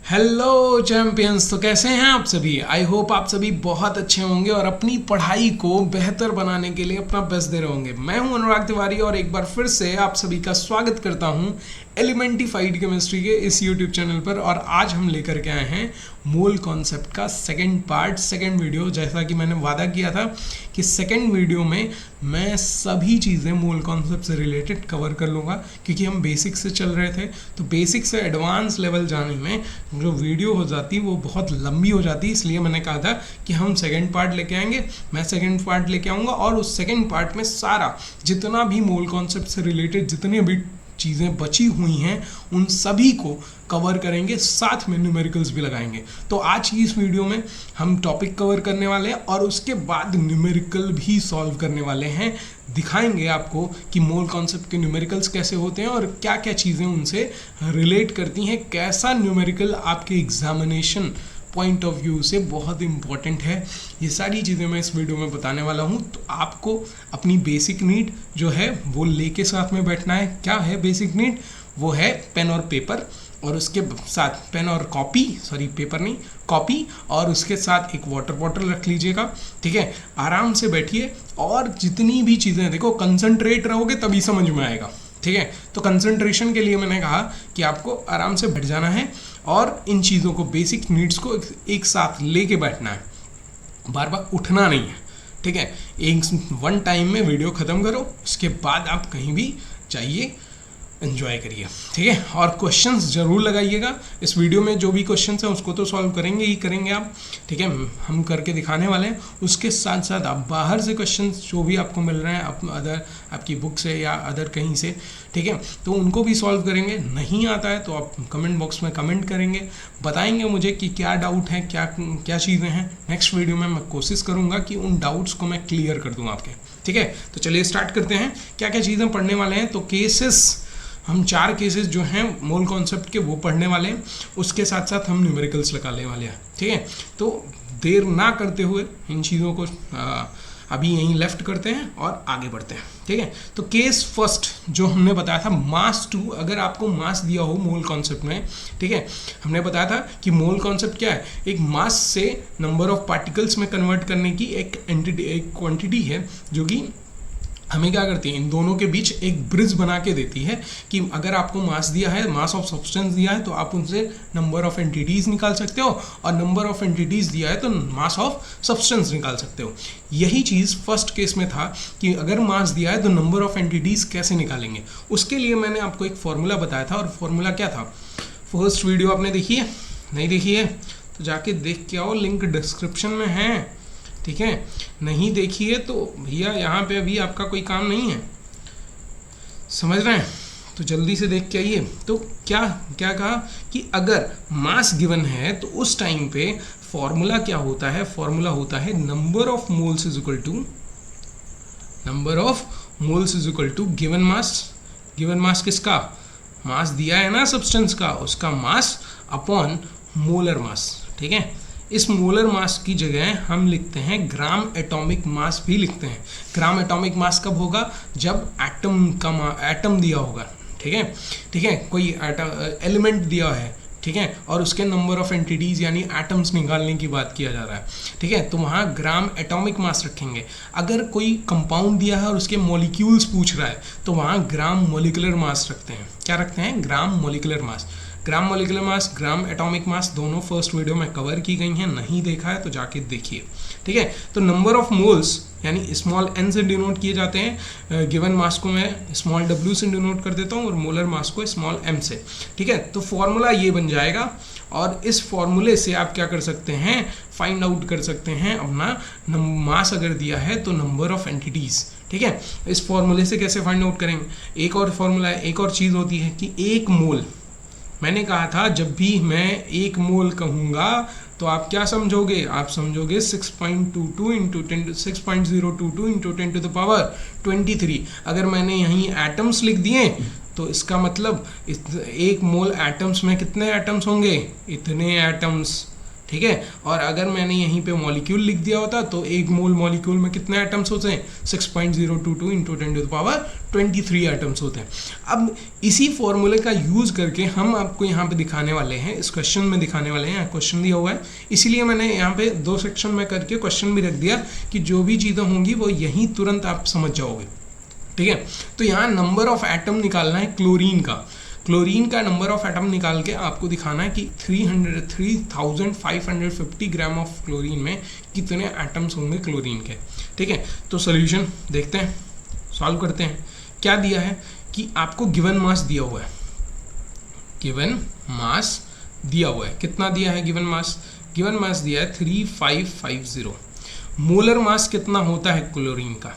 Hello champions. तो कैसे हैं आप सभी? आई होप आप सभी बहुत अच्छे होंगे और अपनी पढ़ाई को बेहतर बनाने के लिए अपना बेस्ट दे रहे होंगे। मैं हूं अनुराग तिवारी और एक बार फिर से आप सभी का स्वागत करता हूं एलिमेंटिफाइड केमिस्ट्री के इस यूट्यूब चैनल पर। और आज हम लेकर के आए हैं मोल कॉन्सेप्ट का सेकंड पार्ट, सेकंड वीडियो। जैसा कि मैंने वादा किया था कि सेकंड वीडियो में मैं सभी चीज़ें मोल कॉन्सेप्ट से रिलेटेड कवर कर लूँगा, क्योंकि हम बेसिक से चल रहे थे। तो बेसिक से एडवांस लेवल जाने में जो वीडियो हो जाती वो बहुत लंबी हो जाती, इसलिए मैंने कहा था कि हम सेकंड पार्ट लेके आएंगे। मैं सेकंड पार्ट लेके आऊँगा और उस सेकंड पार्ट में सारा जितना भी मोल कॉन्सेप्ट से रिलेटेड जितनी भी चीज़ें बची हुई हैं उन सभी को कवर करेंगे, साथ में न्यूमेरिकल्स भी लगाएंगे। तो आज की इस वीडियो में हम टॉपिक कवर करने वाले हैं और उसके बाद न्यूमेरिकल भी सॉल्व करने वाले हैं। दिखाएंगे आपको कि मोल कॉन्सेप्ट के न्यूमेरिकल्स कैसे होते हैं और क्या क्या चीज़ें उनसे रिलेट करती हैं, कैसा न्यूमेरिकल आपके एग्जामिनेशन पॉइंट ऑफ व्यू से बहुत इंपॉर्टेंट है। ये सारी चीज़ें मैं इस वीडियो में बताने वाला हूँ। तो आपको अपनी बेसिक नीड जो है वो लेके साथ में बैठना है। क्या है बेसिक नीड? वो है पेन और पेपर, और उसके साथ पेन और कॉपी, सॉरी पेपर नहीं, कॉपी, और उसके साथ एक वाटर बॉटल रख लीजिएगा। ठीक है, आराम से बैठिए और जितनी भी चीज़ें, देखो कंसंट्रेट रहोगे तभी समझ में आएगा। ठीक है, तो कंसंट्रेशन के लिए मैंने कहा कि आपको आराम से बैठ जाना है और इन चीज़ों को, बेसिक नीड्स को एक साथ लेके बैठना है, बार बार उठना नहीं है। ठीक है, एक वन टाइम में वीडियो ख़त्म करो, उसके बाद आप कहीं भी जाइए, एंजॉय करिए। ठीक है, और क्वेश्चंस जरूर लगाइएगा। इस वीडियो में जो भी क्वेश्चंस हैं उसको तो सॉल्व करेंगे ही करेंगे आप। ठीक है, हम करके दिखाने वाले हैं। उसके साथ साथ आप बाहर से क्वेश्चंस जो भी आपको मिल रहे हैं अदर आपकी बुक से या अदर कहीं से, ठीक है, तो उनको भी सॉल्व करेंगे। नहीं आता है तो आप कमेंट बॉक्स में कमेंट करेंगे, बताएंगे मुझे कि क्या डाउट है, क्या क्या चीज़ें हैं। नेक्स्ट वीडियो में मैं कोशिश करूँगा कि उन डाउट्स को मैं क्लियर कर दूँ आपके। ठीक है, तो चलिए स्टार्ट करते हैं। क्या क्या चीज़ें पढ़ने वाले हैं? तो केसेस, हम 4 केसेस जो हैं मोल कॉन्सेप्ट के वो पढ़ने वाले हैं। उसके साथ साथ हम न्यूमेरिकल्स लगाने वाले हैं। ठीक है, तो देर ना करते हुए इन चीज़ों को अभी यहीं लेफ्ट करते हैं और आगे बढ़ते हैं। ठीक है, तो केस फर्स्ट जो हमने बताया था, मास 2। अगर आपको मास दिया हो मोल कॉन्सेप्ट में, ठीक है, हमने बताया था कि मोल कॉन्सेप्ट क्या है, एक मास से नंबर ऑफ पार्टिकल्स में कन्वर्ट करने की एक एंटिटी, एक क्वांटिटी है जो कि हमें क्या करती है, इन दोनों के बीच एक ब्रिज बना के देती है कि अगर आपको मास दिया है, मास ऑफ सब्सटेंस दिया है, तो आप उनसे नंबर ऑफ एंटिटीज़ निकाल सकते हो, और नंबर ऑफ एंटिटीज़ दिया है तो मास ऑफ सब्सटेंस निकाल सकते हो। यही चीज़ फर्स्ट केस में था कि अगर मास दिया है तो नंबर ऑफ एंटिटीज़ कैसे निकालेंगे। उसके लिए मैंने आपको एक फॉर्मूला बताया था, और फॉर्मूला क्या था? फर्स्ट वीडियो आपने देखी है? नहीं देखी है तो जाके देख के आओ, लिंक डिस्क्रिप्शन में है। ठीक है, नहीं देखिए तो भैया यहाँ पे अभी आपका कोई काम नहीं है, समझ रहे हैं? तो जल्दी से देख के आइए। तो क्या क्या कहा कि अगर मास गिवन है तो उस टाइम पे फॉर्मूला क्या होता है? फॉर्मूला होता है number of moles is equal to, number of moles is equal to given mass. Given mass किसका? मास दिया है ना सब्सटेंस का, उसका मास अपॉन मोलर मास। ठीक है, इस मोलर मास की जगह हम लिखते हैं ग्राम एटॉमिक मास भी लिखते हैं। ग्राम एटॉमिक मास कब होगा? जब एटम दिया होगा। ठीक है, ठीक है, कोई एलिमेंट दिया है, ठीक है, और उसके नंबर ऑफ एंटिटीज़ यानी एटम्स निकालने की बात किया जा रहा है। ठीक है, तो वहाँ ग्राम एटॉमिक मास रखेंगे। अगर कोई कंपाउंड दिया है और उसके मॉलिक्यूल्स पूछ रहा है तो वहाँ ग्राम मॉलिकुलर मास रखते हैं। क्या रखते हैं? ग्राम मॉलिकुलर मास। ग्राम molecular mass, gram atomic mass दोनों फर्स्ट वीडियो में कवर की गई हैं, नहीं देखा है तो जाके देखिए। ठीक है, तो नंबर ऑफ मोल्स यानी स्मॉल n से डिनोट किए जाते हैं। गिवन मास को मैं स्मॉल w से डिनोट कर देता हूँ और मोलर मास को स्मॉल m से। ठीक है, तो फॉर्मूला ये बन जाएगा, और इस फॉर्मूले से आप क्या कर सकते हैं? फाइंड आउट कर सकते हैं अपना मास अगर दिया है तो नंबर ऑफ एंटिटीज़। ठीक है, इस फॉर्मूले से कैसे फाइंड आउट करेंगे? एक और फॉर्मूला है, एक और चीज़ होती है कि एक मोल। मैंने कहा था जब भी मैं एक मोल कहूँगा तो आप क्या समझोगे? आप समझोगे 6.22 into 6.022 into 10 to the power 23। अगर मैंने यहीं एटम्स लिख दिए तो इसका मतलब एक मोल एटम्स में कितने एटम्स होंगे? इतने एटम्स। ठीक है। और अगर मैंने यहीं पे मॉलिक्यूल लिख दिया होता तो एक मोल मॉलिक्यूल में कितने एटम्स होते हैं, 6.022 इंटू 10⁻23 एटम्स होते हैं। अब इसी फॉर्मूले का यूज करके हम आपको यहाँ पे दिखाने वाले हैं, इस क्वेश्चन में दिखाने वाले हैं, क्वेश्चन दिया हुआ है इसीलिए मैंने यहाँ पे 2 सेक्शन में करके क्वेश्चन भी रख दिया कि जो भी चीज़ें होंगी वो यहीं तुरंत आप समझ जाओगे, ठीक है। तो यहाँ नंबर ऑफ एटम निकालना है क्लोरीन का। क्लोरीन का नंबर ऑफ एटम निकाल के आपको दिखाना है कि 3550 ग्राम ऑफ क्लोरीन में कितने एटम्स होंगे क्लोरीन के, ठीक है। तो सॉल्यूशन देखते हैं, सॉल्व करते हैं। क्या दिया है कि आपको गिवन मास दिया हुआ है, गिवन मास दिया हुआ है, कितना दिया है गिवन मास? गिवन मास दिया है 3550। मोलर मास कितना होता है क्लोरीन का?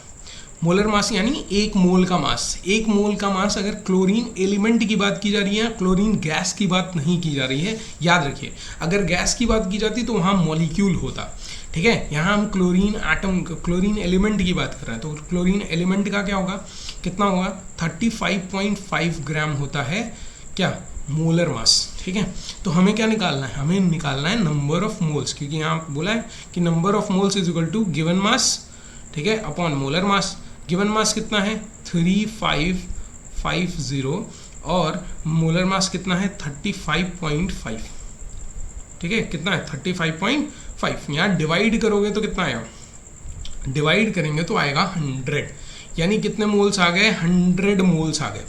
मोलर मास यानी एक मोल का मास। एक मोल का मास अगर क्लोरीन एलिमेंट की बात की जा रही है, क्लोरीन गैस की बात नहीं की जा रही है, याद रखिए। अगर गैस की बात की जाती तो वहाँ मॉलिक्यूल होता, ठीक है। यहाँ हम क्लोरीन एटम, क्लोरीन एलिमेंट की बात कर रहे हैं, तो क्लोरीन एलिमेंट का क्या होगा, कितना होगा? 35.5 ग्राम होता है क्या, मोलर मास, ठीक है। तो हमें क्या निकालना है? हमें निकालना है नंबर ऑफ मोल्स, क्योंकि यहाँ बोला है कि number of moles is equal to given mass, ठीक है, upon molar mass. Given mass कितना है? 3550 और मोलर मास कितना है? 35.5, ठीक है। कितना है? 35.5। यहाँ डिवाइड करोगे तो कितना आएगा? डिवाइड करेंगे तो आएगा 100, यानी कितने मोल्स आ गए? 100 मोल्स आ गए।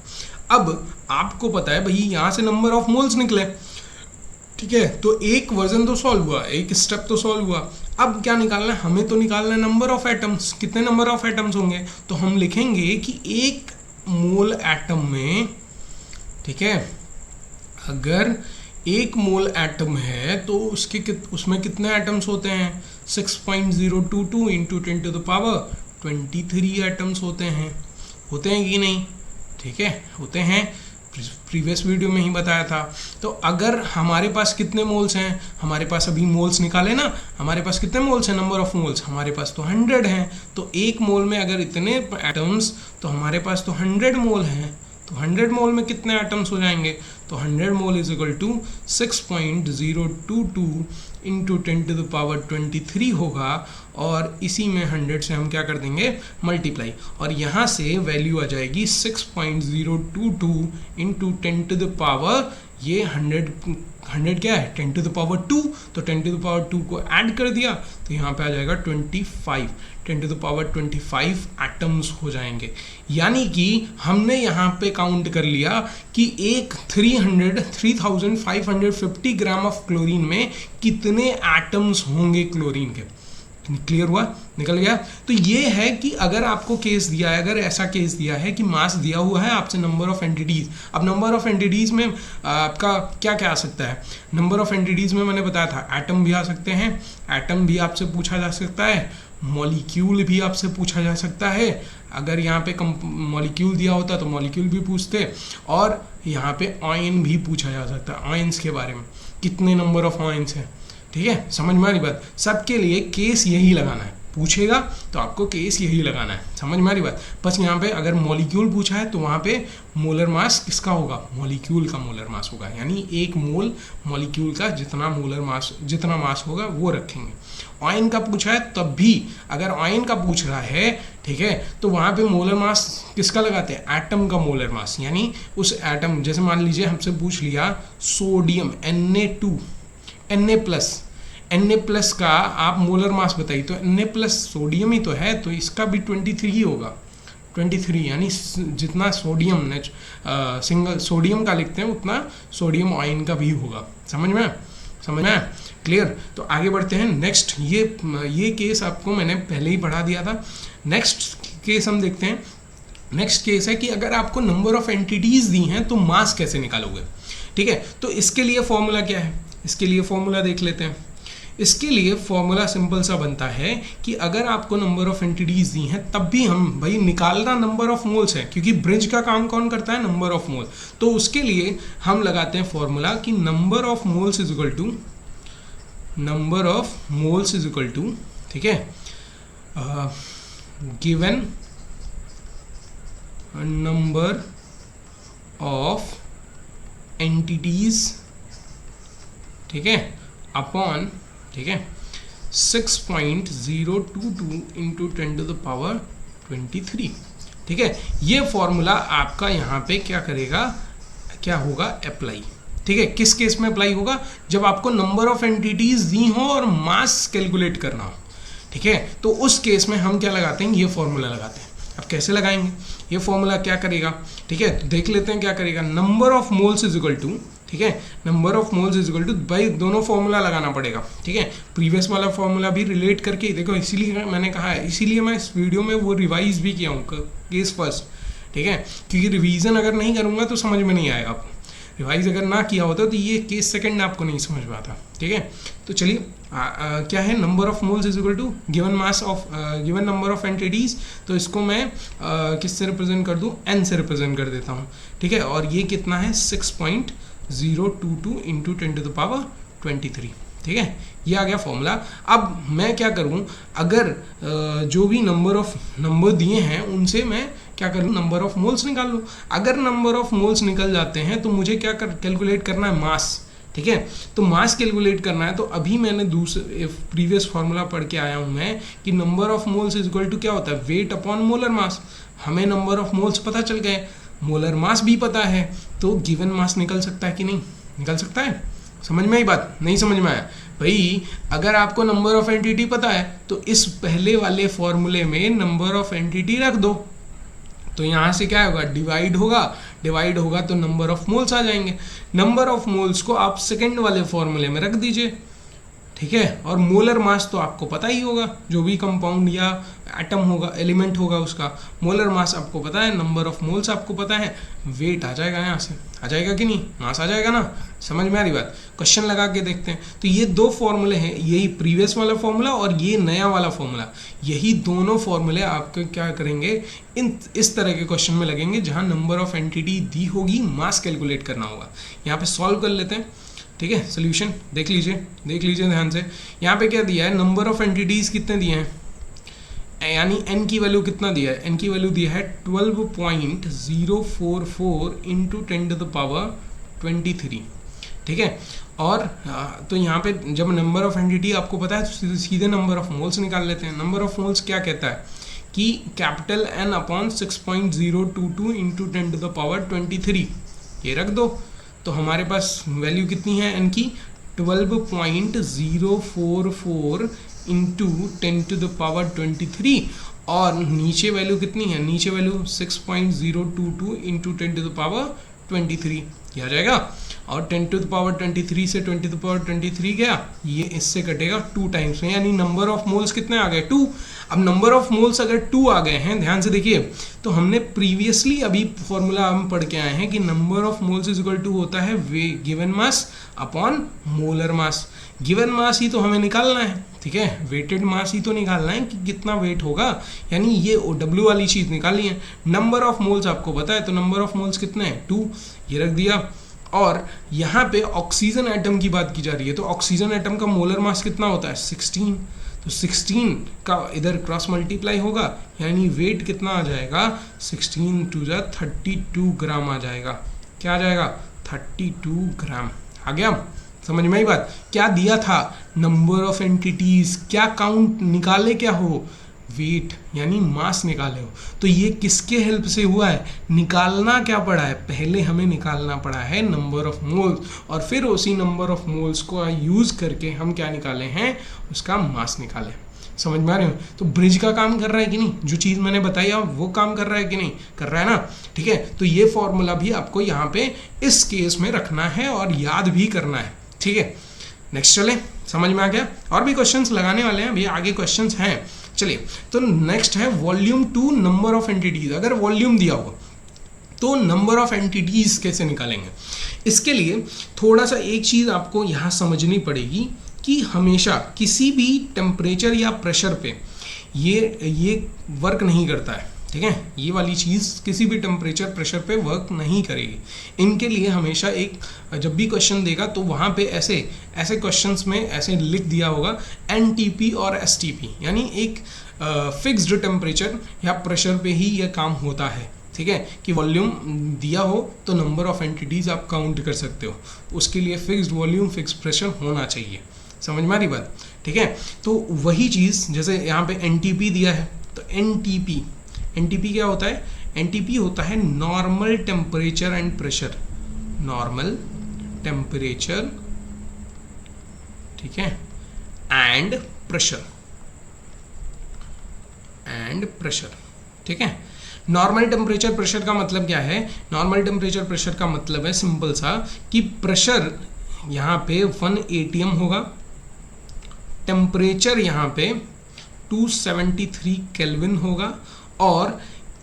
अब आपको पता है भाई यहाँ से नंबर ऑफ मोल्स निकले, ठीक है। तो एक वर्जन तो सॉल्व हुआ, एक स्टेप तो सॉल्व हुआ। अब क्या निकालना है? हमें तो निकालना है नंबर ऑफ एटम्स। कितने नंबर ऑफ एटम्स होंगे? तो हम लिखेंगे कि एक मोल एटम में, ठीक है, अगर एक मोल एटम है तो उसमें कितने एटम्स होते हैं? 6.022 इंटू 10⁻23 एटम्स होते हैं कि नहीं? ठीक है, होते हैं, प्रीवियस वीडियो में ही बताया था। तो अगर हमारे पास कितने मोल्स हैं, हमारे पास अभी मोल्स निकाले ना, हमारे पास कितने मोल्स हैं, नंबर ऑफ मोल्स हमारे पास तो 100 हैं। तो एक मोल में अगर इतने एटम्स, तो हमारे पास तो 100 मोल हैं। तो 100 मोल में कितने एटम्स हो जाएंगे? तो 100 mole is equal to 6.022 into 10⁻23 होगा, और इसी में 100 से हम क्या कर देंगे? मल्टीप्लाई, और यहाँ से वैल्यू आ जाएगी 6.022 इंटू 10⁻, ये 100 क्या है? 10⁻2, तो 10⁻2 को ऐड कर दिया तो यहाँ पे आ जाएगा 25, 10⁻25 एटम्स हो जाएंगे। यानी कि हमने यहाँ पे काउंट कर लिया कि एक 3550 ग्राम ऑफ क्लोरीन में कितने एटम्स होंगे क्लोरीन के। क्लियर हुआ? निकल गया? तो ये है कि अगर आपको केस दिया है, अगर ऐसा केस दिया है कि मास दिया हुआ है आपसे नंबर ऑफ एंटिटीज, अब नंबर ऑफ एंटिटीज में आपका क्या क्या आ सकता है? नंबर ऑफ एंटिटीज में मैंने बताया था एटम भी आ सकते हैं, एटम भी आपसे पूछा जा सकता है, मॉलिक्यूल भी आपसे पूछा जा सकता है। अगर यहाँ पे मॉलिक्यूल दिया होता तो मॉलिक्यूल भी पूछते, और यहाँ पे आयन भी पूछा जा सकता है, आयन्स के बारे में, कितने नंबर ऑफ आयन्स हैं, ठीक है। समझ में आ रही बात? सबके लिए केस यही लगाना है, पूछेगा तो आपको केस यही लगाना है। समझ में आ रही बात? बस यहाँ पे अगर मॉलिक्यूल पूछा है तो वहाँ पे मोलर मास किसका होगा? मॉलिक्यूल का मोलर मास होगा, यानी एक मोल मॉलिक्यूल का जितना मास होगा वो रखेंगे। आयन का पूछा है तब भी, अगर आयन का पूछ रहा है, ठीक है, तो वहाँ पे मोलर मास किसका लगाते हैं? एटम का मोलर मास, यानी उस एटम, जैसे मान लीजिए हमसे पूछ लिया सोडियम Na+ का आप मोलर मास बताइए, तो Na+ सोडियम ही तो है, तो इसका भी 23 ही होगा, 23, यानी जितना सोडियम सिंगल सोडियम का लिखते हैं उतना सोडियम आयन का भी होगा। समझ में क्लियर? तो आगे बढ़ते हैं। नेक्स्ट ये केस आपको मैंने पहले ही पढ़ा दिया था। नेक्स्ट केस हम देखते हैं। नेक्स्ट केस है कि अगर आपको नंबर ऑफ एंटिटीज दी हैं तो मास कैसे निकालोगे, ठीक है। तो इसके लिए फॉर्मूला क्या है? इसके लिए फॉर्मूला देख लेते हैं। इसके लिए फॉर्मूला सिंपल सा बनता है कि अगर आपको नंबर ऑफ एंटिटीज दी हैं तब भी हम भाई निकालना नंबर ऑफ मोल्स है, क्योंकि ब्रिज का काम कौन करता है? Number of mole. तो उसके लिए हम लगाते हैं फॉर्मूला कि number of moles is equal to ठीक है, गिवन नंबर ऑफ एंटिटीज, ठीक है, अपॉन ठीक है, 6.022 इंटू 10 टू द पावर 23। ठीक है, ये फॉर्मूला आपका यहाँ पे क्या करेगा, क्या होगा, अप्लाई। ठीक है, किस केस में अप्लाई होगा, जब आपको नंबर ऑफ एंटिटीज दी हो और मास कैलकुलेट करना हो। ठीक है, तो उस केस में हम क्या लगाते हैं, ये फॉर्मूला लगाते हैं। अब कैसे लगाएंगे, ये फॉर्मूला क्या करेगा, ठीक है, तो देख लेते हैं क्या करेगा। Number of moles is equal to, ठीक है, number of moles is equal to, भाई दोनों फॉर्मूला लगाना पड़ेगा। ठीक है, प्रीवियस वाला फॉर्मूला भी रिलेट करके देखो, इसीलिए मैंने कहा है, इसीलिए मैं इस वीडियो में वो रिवाइज भी किया हूँ केस फर्स्ट। ठीक है, क्योंकि रिवीजन अगर नहीं करूँगा तो समझ में नहीं आएगा आपको, रिवाइज अगर ना किया होता तो ये केस सेकंड आपको नहीं समझ में आता। ठीक है, तो चलिए क्या है, number of moles is equal to given mass of given number of entities, तो इसको मैं किससे रिप्रेजेंट कर दूं, n से रिप्रेजेंट कर देता हूं। ठीक है, और ये कितना है, 6.022 इंटू 10 टू द पावर 23। ठीक है, ये आ गया फॉर्मूला। अब मैं क्या करूं, अगर जो भी नंबर दिए हैं उनसे मैं क्या करूं, नंबर ऑफ मोल्स निकाल लूं। अगर नंबर ऑफ मोल्स निकल जाते हैं तो मुझे क्या कैलकुलेट करना है, मास। ठीक है, तो मास कैलकुलेट करना है, तो अभी मैंने दूसरे प्रीवियस फार्मूला पढ़ के आया हूं मैं कि number of moles is equal to क्या होता है, वेट अपॉन मोलर मास। हमें नंबर ऑफ मोल्स पता चल गए, मोलर मास भी पता है, तो गिवन मास निकल सकता है कि नहीं, निकल सकता है। समझ में आई बात, नहीं समझ में आया भाई, अगर आपको नंबर ऑफ एंटिटी पता है तो इस पहले वाले फॉर्मूले में नंबर ऑफ एंटिटी रख दो, तो यहाँ से क्या होगा, डिवाइड होगा तो नंबर ऑफ मोल्स आ जाएंगे। नंबर ऑफ मोल्स को आप सेकंड वाले फॉर्मूले में रख दीजिए। ठीक है, और मोलर मास तो आपको पता ही होगा, जो भी कंपाउंड या एटम होगा, एलिमेंट होगा, उसका मोलर मास आपको पता है, नंबर ऑफ मोल्स आपको पता है, वेट आ जाएगा, यहाँ से आ जाएगा कि नहीं, मास आ जाएगा ना। समझ में आ रही बात, क्वेश्चन लगा के देखते हैं। तो ये दो फॉर्मूले हैं, यही प्रीवियस वाला फॉर्मूला और ये नया वाला फॉर्मूला, यही दोनों फॉर्मूले आपके क्या करेंगे, इस तरह के क्वेश्चन में लगेंगे जहाँ नंबर ऑफ एंटिटी दी होगी, मास कैलकुलेट करना होगा। यहाँ पे सॉल्व कर लेते हैं। ठीक है, सोल्यूशन देख लीजिए ध्यान से। यहाँ पे क्या दिया है, नंबर ऑफ एंटिटीज कितने दिए हैं, यानी n की वैल्यू कितना दिया है, n की वैल्यू दिया है 12.044 इंटू 10 टू द पावर 23। ठीक है, और तो यहाँ पे जब नंबर ऑफ एंटिटी आपको पता है तो सीधे नंबर ऑफ मोल्स निकाल लेते हैं। नंबर ऑफ मोल्स क्या कहता है कि capital N upon 6.022 into 10 to the power 23, ये रख दो, तो हमारे पास वैल्यू कितनी है n की, 12.044 इंटू 10 टू द पावर 23, और नीचे वैल्यू कितनी है, नीचे value 6.022 into 10 to the power 23, ये आ जाएगा। और 10 टू द पावर 23 से 20 टू द पावर 23 गया, ये इससे कटेगा 2 टाइम्स में, यानी नंबर ऑफ मोल्स कितने आ गए, 2। अब नंबर ऑफ मोल्स अगर 2 आ गए हैं, ध्यान से देखिए, तो हमने प्रीवियसली अभी फॉर्मूला हम पढ़ के आए हैं कि number of moles is equal to होता है given mass upon molar mass. Given mass ही तो हमें निकालना है, ठीक है, वेटेड मास ही तो निकालना है कि कितना वेट होगा, यानी ये W वाली चीज़ निकाली है। नंबर ऑफ मोल्स आपको पता है, तो नंबर ऑफ मोल्स कितने हैं, 2, ये रख दिया। और यहाँ पे ऑक्सीजन एटम की बात की जा रही है, तो ऑक्सीजन एटम का मोलर मास कितना होता है, 16, तो 16 का इधर क्रॉस मल्टीप्लाई होगा, यानी वेट कितना आ जाएगा, 16 टू जा 32 ग्राम आ जाएगा। क्या आ जाएगा, 32 ग्राम आ गया। समझ में आई बात, क्या दिया था, नंबर ऑफ एंटिटीज, क्या काउंट निकाले, क्या हो, वेट यानी मास निकाले हो। तो ये किसके हेल्प से हुआ है, निकालना क्या पड़ा है, पहले हमें निकालना पड़ा है नंबर ऑफ मोल्स, और फिर उसी नंबर ऑफ मोल्स को यूज करके हम क्या निकाले हैं, उसका मास निकाले। समझ में आ रहे हो, तो ब्रिज का काम कर रहा है कि नहीं, जो चीज़ मैंने बताई वो काम कर रहा है कि नहीं, कर रहा है ना। ठीक है, तो ये फॉर्मूला भी आपको यहाँ पे इस केस में रखना है और याद भी करना है। ठीक है, नेक्स्ट चले, समझ में आ गया। और भी क्वेश्चंस लगाने वाले हैं भैया, आगे क्वेश्चंस हैं। चलिए, तो नेक्स्ट है वॉल्यूम 2, नंबर ऑफ एंटिटीज। अगर वॉल्यूम दिया होगा तो नंबर ऑफ एंटिटीज कैसे निकालेंगे, इसके लिए थोड़ा सा एक चीज़ आपको यहाँ समझनी पड़ेगी कि हमेशा किसी भी टेम्परेचर या प्रेशर पे ये वर्क नहीं करता है। ठीक है, ये वाली चीज़ किसी भी टेम्परेचर प्रेशर पे वर्क नहीं करेगी। इनके लिए हमेशा एक, जब भी क्वेश्चन देगा तो वहाँ पे ऐसे क्वेश्चंस में ऐसे लिख दिया होगा NTP और STP, यानी एक फिक्स्ड टेम्परेचर या प्रेशर पे ही यह काम होता है। ठीक है, कि वॉल्यूम दिया हो तो नंबर ऑफ एंटिटीज़ आप काउंट कर सकते हो, उसके लिए फिक्स्ड वॉल्यूम फिक्स्ड प्रेशर होना चाहिए। समझ में आ रही बात? ठीक है, तो वही चीज़ जैसे यहाँ पे एनटीपी दिया है, तो एनटीपी क्या होता है? एनटीपी होता है normal temperature and pressure, normal temperature, ठीक है, एंड प्रेशर, ठीक है। नॉर्मल टेम्परेचर प्रेशर का मतलब क्या है? नॉर्मल टेम्परेचर प्रेशर का मतलब है सिंपल सा कि प्रेशर यहाँ पे 1 atm होगा, टेम्परेचर यहाँ पे 273 केल्विन होगा, और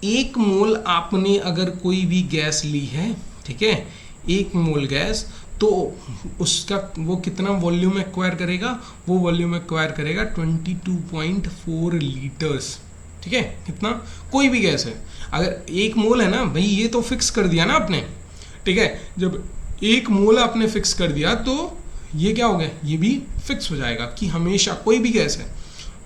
1 मोल आपने अगर कोई भी गैस ली है, ठीक है, 1 मोल गैस, तो उसका वो कितना वॉल्यूम एक्वायर करेगा? वो वॉल्यूम एक्वायर करेगा 22.4 लीटर्स, ठीक है। कितना? कोई भी गैस है, अगर 1 मोल है ना भाई, ये तो फिक्स कर दिया ना आपने, ठीक है। जब 1 मोल आपने फिक्स कर दिया तो ये क्या हो गया? ये भी फिक्स हो जाएगा कि हमेशा कोई भी गैस है,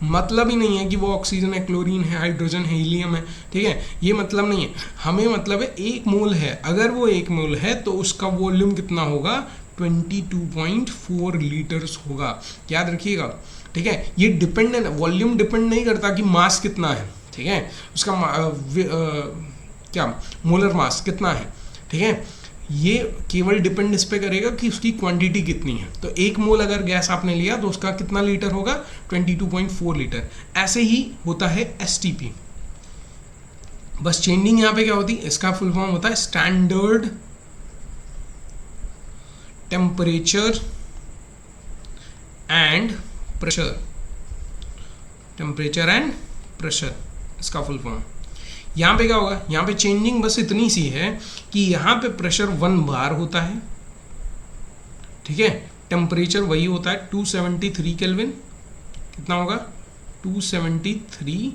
मतलब ही नहीं है कि वो ऑक्सीजन है, क्लोरीन है, हाइड्रोजन है, हीलियम है, ठीक है, ये मतलब नहीं है। हमें मतलब है 1 मोल है, अगर वो 1 मोल है तो उसका वॉल्यूम कितना होगा? 22.4 लीटर्स होगा, याद रखिएगा, ठीक है। ये डिपेंड है, वॉल्यूम डिपेंड नहीं करता कि मास कितना है, ठीक है, उसका क्या मोलर मास कितना है, ठीक है, ये केवल डिपेंड इस पे करेगा कि उसकी क्वांटिटी कितनी है। तो 1 मोल अगर गैस आपने लिया तो उसका कितना लीटर होगा? 22.4 लीटर। ऐसे ही होता है एसटीपी, बस चेंजिंग यहाँ पे क्या होती है? इसका फुल फॉर्म होता है standard temperature and pressure, temperature and pressure, इसका फुल फॉर्म। यहाँ पे क्या होगा? यहाँ पे चेंजिंग बस इतनी सी है कि यहाँ पे प्रेशर 1 बार होता है, ठीक है, टेम्परेचर वही होता है 273 केल्विन, कितना होगा? 273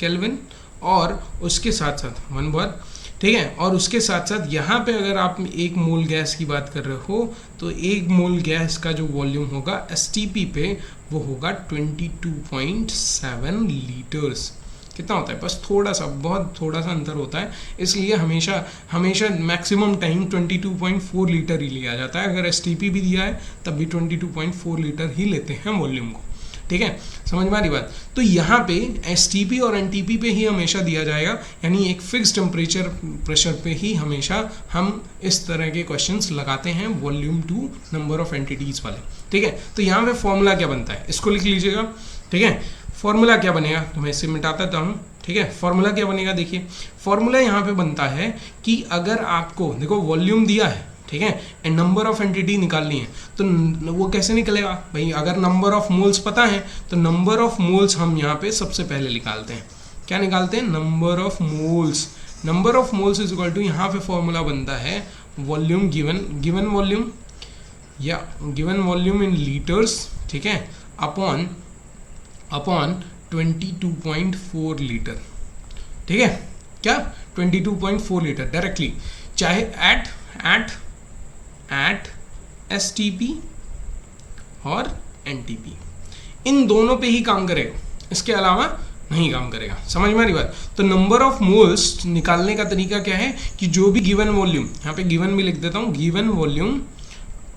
केल्विन, और उसके साथ साथ 1 बार, ठीक है, और उसके साथ साथ यहाँ पे अगर आप 1 मोल गैस की बात कर रहे हो तो 1 मोल गैस का जो वॉल्यूम होगा एसटीपी पे वो होगा 22.7 लीटर्स। कितना होता है? बस थोड़ा सा, बहुत थोड़ा सा अंतर होता है, इसलिए हमेशा मैक्सिमम टाइम 22.4 लीटर ही लिया जाता है। अगर एसटीपी भी दिया है तब भी 22.4 लीटर ही लेते हैं वॉल्यूम को, ठीक है, समझ में आ रही बात? तो यहाँ पे एसटीपी और एनटीपी पे ही हमेशा दिया जाएगा, यानी एक फिक्स टेम्परेचर प्रेशर पे ही हमेशा हम इस तरह के क्वेश्चंस लगाते हैं, volume to number of entities वाले, ठीक है। तो यहाँ पे फॉर्मूला क्या बनता है, इसको लिख लीजिएगा, ठीक है। फॉर्मूला क्या बनेगा? तो मैं इसे मिटाता था हूँ, ठीक है। फॉर्मूला क्या बनेगा? देखिए, फॉर्मूला यहाँ पे बनता है कि अगर आपको देखो वॉल्यूम दिया है, ठीक है, एंड नंबर ऑफ एंटिटी निकालनी है, तो वो कैसे निकलेगा भाई? अगर नंबर ऑफ मोल्स पता है तो नंबर ऑफ मोल्स हम यहाँ पे सबसे पहले निकालते हैं। क्या निकालते हैं? Number of moles. Number of moles is equal to, यहाँ पे फॉर्मूला बनता है वॉल्यूम गिवन वॉल्यूम, या गिवन वॉल्यूम इन लीटर्स, ठीक है, अपॉन 22.4 लीटर, ठीक है, क्या 22.4 लीटर डायरेक्टली, चाहे एट एसटीपी और एनटीपी, इन दोनों पे ही काम करेगा, इसके अलावा नहीं काम करेगा। समझ में आ रही बात? तो नंबर ऑफ मोल्स निकालने का तरीका क्या है कि जो भी गिवन वॉल्यूम, यहाँ पे गिवन भी लिख देता हूँ, गिवन वॉल्यूम